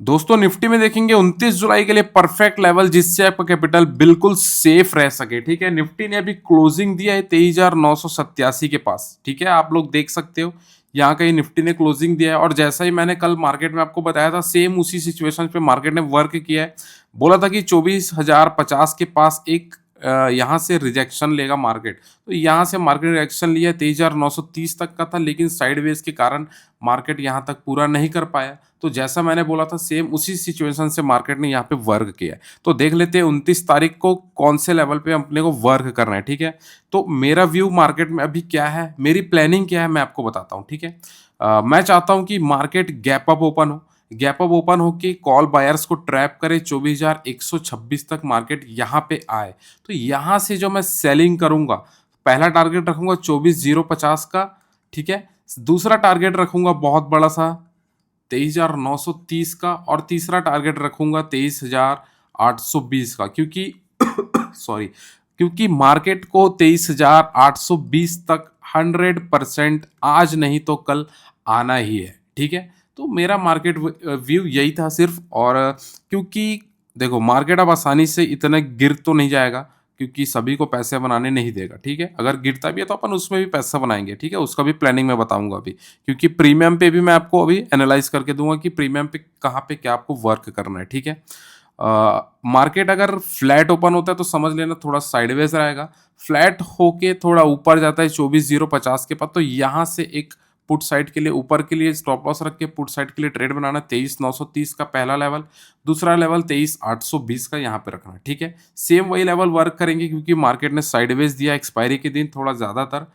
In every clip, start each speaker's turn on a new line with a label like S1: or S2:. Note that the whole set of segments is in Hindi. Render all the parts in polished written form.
S1: दोस्तों निफ्टी में देखेंगे 29 जुलाई के लिए परफेक्ट लेवल जिससे आपका कैपिटल बिल्कुल सेफ रह सके। ठीक है, निफ्टी ने अभी क्लोजिंग दिया है 23,987 के पास। ठीक है, आप लोग देख सकते हो यहाँ कहीं निफ्टी ने क्लोजिंग दिया है, और जैसा ही मैंने कल मार्केट में आपको बताया था सेम उसी सिचुएशन पे मार्केट ने वर्क किया है। बोला था कि 24,050 के पास एक यहाँ से रिजेक्शन लेगा मार्केट, तो यहाँ से मार्केट रिजेक्शन लिया 23,930 तक का था, लेकिन साइडवेज के कारण मार्केट यहाँ तक पूरा नहीं कर पाया। तो जैसा मैंने बोला था सेम उसी सिचुएशन से मार्केट ने यहाँ पे वर्क किया है। तो देख लेते हैं 29 तारीख को कौन से लेवल पे अपने को वर्क करना है। ठीक है, तो मेरा व्यू मार्केट में अभी क्या है, मेरी प्लानिंग क्या है, मैं आपको बताता हूँ। ठीक है, मैं चाहता हूँ कि मार्केट गैप अप ओपन हो, गैप अप ओपन हो कि कॉल बायर्स को ट्रैप करे 24,126 तक मार्केट यहाँ पे आए। तो यहाँ से जो मैं सेलिंग करूंगा, पहला टारगेट रखूंगा 24,050 का। ठीक है, दूसरा टारगेट रखूंगा बहुत बड़ा सा 23,930 का, और तीसरा टारगेट रखूंगा 23,820 का, क्योंकि सॉरी, क्योंकि मार्केट को 23,820 तक 100% आज नहीं तो कल आना ही है। ठीक है, तो मेरा मार्केट व्यू यही था सिर्फ। और क्योंकि देखो मार्केट अब आसानी से इतना गिर तो नहीं जाएगा, क्योंकि सभी को पैसे बनाने नहीं देगा। ठीक है, अगर गिरता भी है तो अपन उसमें भी पैसा बनाएंगे। ठीक है, उसका भी प्लानिंग मैं बताऊंगा अभी, क्योंकि प्रीमियम पे भी मैं आपको अभी एनालाइज करके दूंगा कि प्रीमियम पे कहाँ पे क्या आपको वर्क करना है। ठीक है, मार्केट अगर फ्लैट ओपन होता है तो समझ लेना थोड़ा साइडवेज रहेगा, फ्लैट होके थोड़ा ऊपर जाता है 24,050 के पास, तो यहाँ से एक पुट साइड के लिए ऊपर के लिए स्टॉप लॉस रख के पुट साइड के लिए ट्रेड बनाना 23,930 का पहला लेवल, दूसरा लेवल 23,820 का यहाँ पे रखना। ठीक है, सेम वही लेवल वर्क करेंगे, क्योंकि मार्केट ने साइडवेज दिया एक्सपायरी के दिन थोड़ा ज़्यादातर,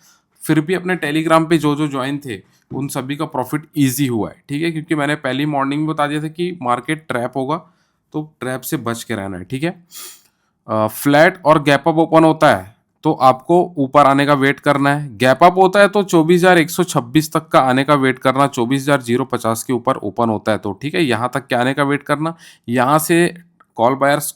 S1: फिर भी अपने टेलीग्राम पे जो जो ज्वाइन थे उन सभी का प्रॉफिट ईजी हुआ है। ठीक है, क्योंकि मैंने पहली मॉर्निंग में बता दिया था कि मार्केट ट्रैप होगा, तो ट्रैप से बच के रहना है। ठीक है, फ्लैट और गैप अप ओपन होता है तो आपको ऊपर आने का वेट करना है, गैप अप होता है तो 24,126 तक का आने का वेट करना, 24,050 के ऊपर ओपन होता है तो ठीक है यहाँ तक के आने का वेट करना। यहाँ से कॉल बायर्स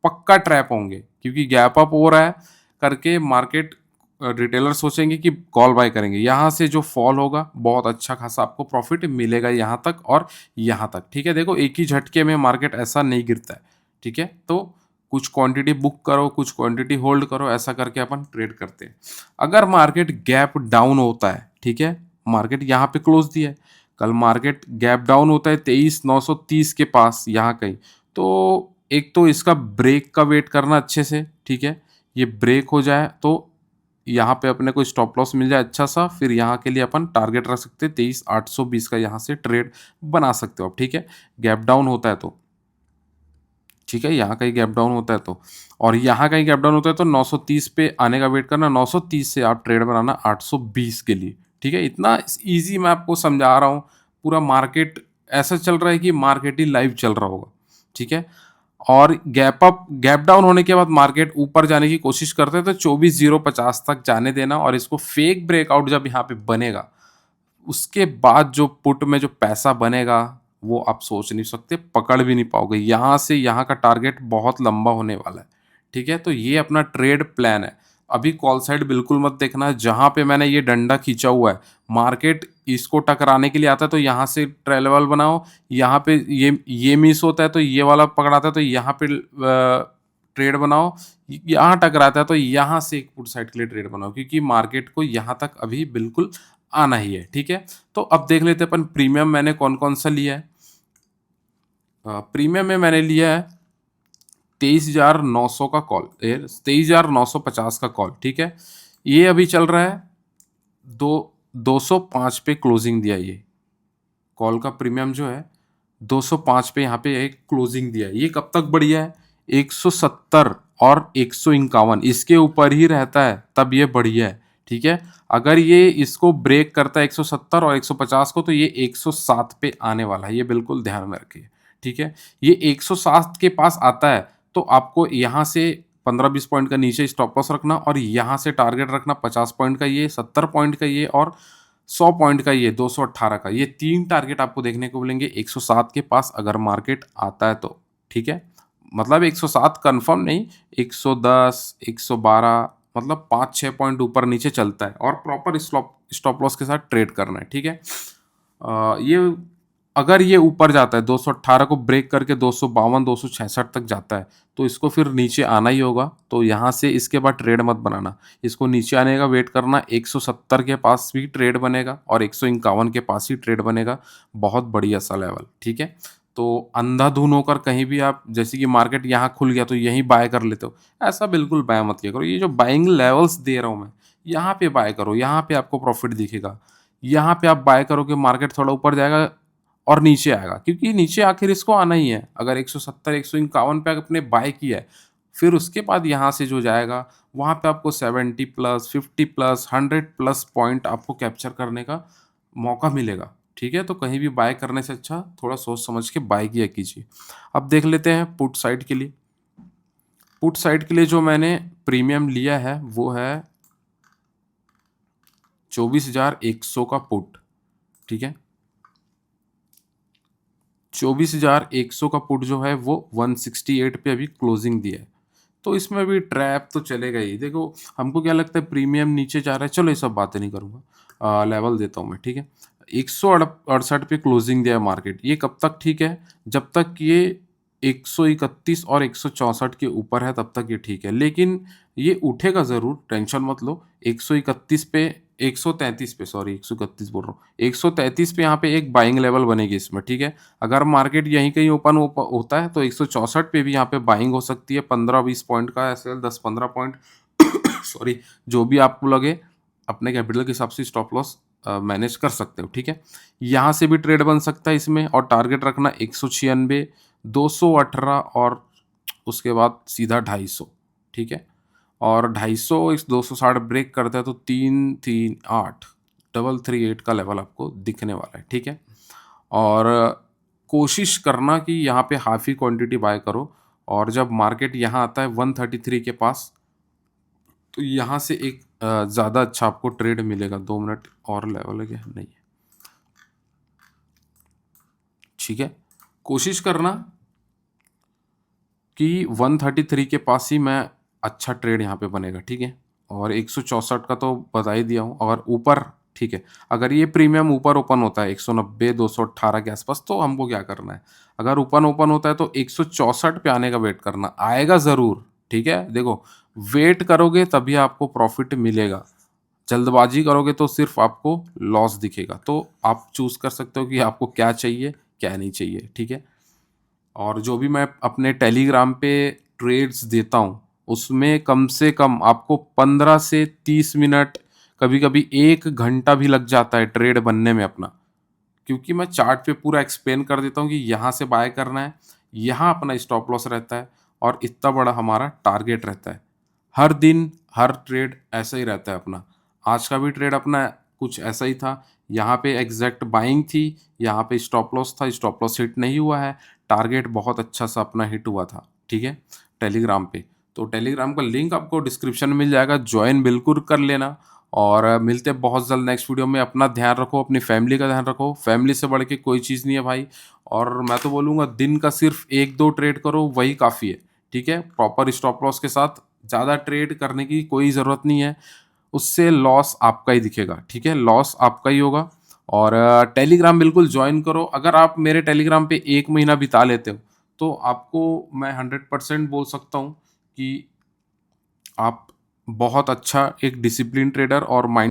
S1: पक्का ट्रैप होंगे, क्योंकि गैप अप हो रहा है करके मार्केट रिटेलर सोचेंगे कि कॉल बाय करेंगे, यहाँ से जो फॉल होगा बहुत अच्छा खासा आपको प्रॉफिट मिलेगा यहाँ तक और यहाँ तक। ठीक है, देखो एक ही झटके में मार्केट ऐसा नहीं गिरता है। ठीक है, तो कुछ क्वांटिटी बुक करो, कुछ क्वांटिटी होल्ड करो, ऐसा करके अपन ट्रेड करते हैं। अगर मार्केट गैप डाउन होता है, ठीक है, मार्केट यहाँ पे क्लोज दिया है, कल मार्केट गैप डाउन होता है 23,930 के पास यहाँ कहीं, तो एक तो इसका ब्रेक का वेट करना अच्छे से। ठीक है, ये ब्रेक हो जाए तो यहाँ पे अपने को स्टॉप लॉस मिल जाए अच्छा सा, फिर यहाँ के लिए अपन टारगेट रख सकते हैं 23,820 का, यहाँ से ट्रेड बना सकते हो आप। ठीक है, गैप डाउन होता है तो ठीक है, यहाँ कहीं गैप डाउन होता है तो, और यहाँ कहीं गैप डाउन होता है तो 930 पे आने का वेट करना, 930 से आप ट्रेड बनाना 820 के लिए। ठीक है, इतना इजी मैं आपको समझा रहा हूँ। पूरा मार्केट ऐसा चल रहा है कि मार्केट ही लाइव चल रहा होगा। ठीक है, और गैप डाउन होने के बाद मार्केट ऊपर जाने की कोशिश करते हैं तो 24,050 तक जाने देना, और इसको फेक ब्रेकआउट जब यहाँ पे बनेगा उसके बाद जो पुट में जो पैसा बनेगा वो आप सोच नहीं सकते, पकड़ भी नहीं पाओगे। यहाँ से यहाँ का टारगेट बहुत लंबा होने वाला है। ठीक है, तो ये अपना ट्रेड प्लान है। अभी कॉल साइड बिल्कुल मत देखना है, जहाँ पे मैंने ये डंडा खींचा हुआ है मार्केट इसको टकराने के लिए आता है तो यहाँ से ट्रेल लेवल बनाओ, यहाँ पे ये मिस होता है तो ये वाला पकड़ाता है तो यहाँ पे ट्रेड बनाओ, यहाँ टकराता है तो यहाँ से एक पुट साइड के लिए ट्रेड बनाओ, क्योंकि मार्केट को यहाँ तक अभी बिल्कुल आना ही है। ठीक है, तो अब देख लेते हैं अपन प्रीमियम मैंने कौन कौन सा लिया है। प्रीमियम में मैंने लिया है 23,900 का कॉल, 23,950 का कॉल। ठीक है, ये अभी चल रहा है 205 पे क्लोजिंग दिया, ये कॉल का प्रीमियम जो है 205 पे यहाँ पे एक क्लोजिंग दिया है। ये कब तक बढ़िया है, 170 और 151 इसके ऊपर ही रहता है तब ये बढ़िया है। ठीक है, अगर ये इसको ब्रेक करता है 170 और 150 को तो ये 107 पे आने वाला है, ये बिल्कुल ध्यान में रखिए। ठीक है, ये 107 के पास आता है तो आपको यहाँ से 15-20 पॉइंट का नीचे स्टॉप लॉस रखना, और यहाँ से टारगेट रखना 50 पॉइंट का ये, 70 पॉइंट का ये, और 100 पॉइंट का ये, 218 का ये, तीन टारगेट आपको देखने को मिलेंगे 107 के पास अगर मार्केट आता है तो। ठीक है, मतलब 107 कंफर्म नहीं, 110, 112, मतलब 5-6 पॉइंट ऊपर नीचे चलता है, और प्रॉपर स्टॉप लॉस के साथ ट्रेड करना है। ठीक है, ये अगर ये ऊपर जाता है 218 को ब्रेक करके 252 266 तक जाता है तो इसको फिर नीचे आना ही होगा। तो यहाँ से इसके बाद ट्रेड मत बनाना, इसको नीचे आने का वेट करना। 170 के पास भी ट्रेड बनेगा और 151 के पास ही ट्रेड बनेगा। बहुत बढ़िया सा लेवल, ठीक है। तो अंधाधुन होकर कहीं भी आप, जैसे कि मार्केट यहाँ खुल गया तो यहीं बाय कर लेते हो, ऐसा बिल्कुल बाय मत किया करो। ये जो बाइंग लेवल्स दे रहा हूँ मैं, यहाँ पे बाय करो, यहाँ पे आपको प्रॉफिट दिखेगा। यहाँ पे आप बाय करोगे, मार्केट थोड़ा ऊपर जाएगा और नीचे आएगा, क्योंकि नीचे आखिर इसको आना ही है। अगर 170 151 पे आपने बाय किया है, फिर उसके बाद यहाँ से जो जाएगा वहाँ पे आपको 70 प्लस 50 प्लस 100 प्लस पॉइंट आपको कैप्चर करने का मौका मिलेगा, ठीक है। तो कहीं भी बाय करने से अच्छा थोड़ा सोच समझ के बाय किया कीजिए। अब देख लेते हैं पुट साइड के लिए। पुट साइड के लिए जो मैंने प्रीमियम लिया है वो है 24,100 का पुट, ठीक है। 24,100 का पुट जो है वो 168 पे अभी क्लोजिंग दिया है। तो इसमें भी ट्रैप तो चलेगा ही। देखो, हमको क्या लगता है प्रीमियम नीचे जा रहा है, चलो ये सब बातें नहीं करूँगा, लेवल देता हूँ मैं, ठीक है। 168 पे क्लोजिंग दिया है मार्केट, ये कब तक ठीक है? जब तक ये 131 और 164 के ऊपर है तब तक ये ठीक है, लेकिन ये उठेगा ज़रूर, टेंशन मत लो। 131 पे, 133 पे, सॉरी 131 बोल रहा हूँ, 133 पे यहाँ पे एक बाइंग लेवल बनेगी इसमें, ठीक है। अगर मार्केट यहीं कहीं ओपन होता है तो 164 पे भी यहाँ पे बाइंग हो सकती है। 15-20 पॉइंट का ऐसे 10-15 पॉइंट सॉरी, जो भी आपको लगे अपने कैपिटल के हिसाब से स्टॉप लॉस मैनेज कर सकते हो, ठीक है। यहाँ से भी ट्रेड बन सकता है इसमें, और टारगेट रखना 196, 218 और उसके बाद सीधा 250, ठीक है। और 250 इस 260 ब्रेक करता है तो 338 338 का लेवल आपको दिखने वाला है, ठीक है। और कोशिश करना कि यहाँ पे हाफ ही क्वांटिटी बाय करो, और जब मार्केट यहाँ आता है 133 के पास तो यहाँ से एक ज़्यादा अच्छा आपको ट्रेड मिलेगा। 2 मिनट और लेवल है क्या? नहीं है, ठीक है। कोशिश करना कि 133 के पास ही मैं अच्छा ट्रेड यहाँ पे बनेगा, ठीक है। और 164 का तो बता ही दिया हूँ, और ऊपर, ठीक है। अगर ये प्रीमियम ऊपर ओपन होता है 190 218 के आसपास तो हमको क्या करना है? अगर ऊपर ओपन होता है तो 164 पे आने का वेट करना, आएगा ज़रूर, ठीक है। देखो, वेट करोगे तभी आपको प्रॉफिट मिलेगा, जल्दबाजी करोगे तो सिर्फ आपको लॉस दिखेगा। तो आप चूज़ कर सकते हो कि आपको क्या चाहिए, क्या नहीं चाहिए, ठीक है। और जो भी मैं अपने टेलीग्राम पे ट्रेड्स देता हूँ, उसमें कम से कम आपको 15 से 30 मिनट, कभी-कभी 1 घंटा भी लग जाता है ट्रेड बनने में अपना। क्योंकि मैं चार्ट पे पूरा एक्सप्लेन कर देता हूँ कि यहाँ से बाय करना है, यहाँ अपना स्टॉप लॉस रहता है, और इतना बड़ा हमारा टारगेट रहता है। हर दिन, हर ट्रेड ऐसा ही रहता है अपना। आज का भी ट्रेड अपना कुछ ऐसा ही था। यहाँ पे एग्जैक्ट बाइंग थी, यहाँ पे स्टॉप लॉस था, स्टॉप लॉस हिट नहीं हुआ है। टारगेट बहुत अच्छा सा अपना हिट हुआ था, ठीक है, टेलीग्राम पे। तो टेलीग्राम का लिंक आपको डिस्क्रिप्शन में मिल जाएगा, ज्वाइन बिल्कुल कर लेना। और मिलते हैं बहुत जल्द नेक्स्ट वीडियो में। अपना ध्यान रखो, अपनी फैमिली का ध्यान रखो, फैमिली से बढ़ के कोई चीज़ नहीं है भाई। और मैं तो बोलूँगा दिन का सिर्फ 1-2 ट्रेड करो, वही काफ़ी है, ठीक है। प्रॉपर स्टॉप लॉस के साथ ज़्यादा ट्रेड करने की कोई ज़रूरत नहीं है, उससे लॉस आपका ही दिखेगा, ठीक है, लॉस आपका ही होगा। और टेलीग्राम बिल्कुल ज्वाइन करो। अगर आप मेरे टेलीग्राम पे 1 महीना बिता लेते हो तो आपको मैं 100% बोल सकता हूँ कि आप बहुत अच्छा एक डिसिप्लिन ट्रेडर और माइंड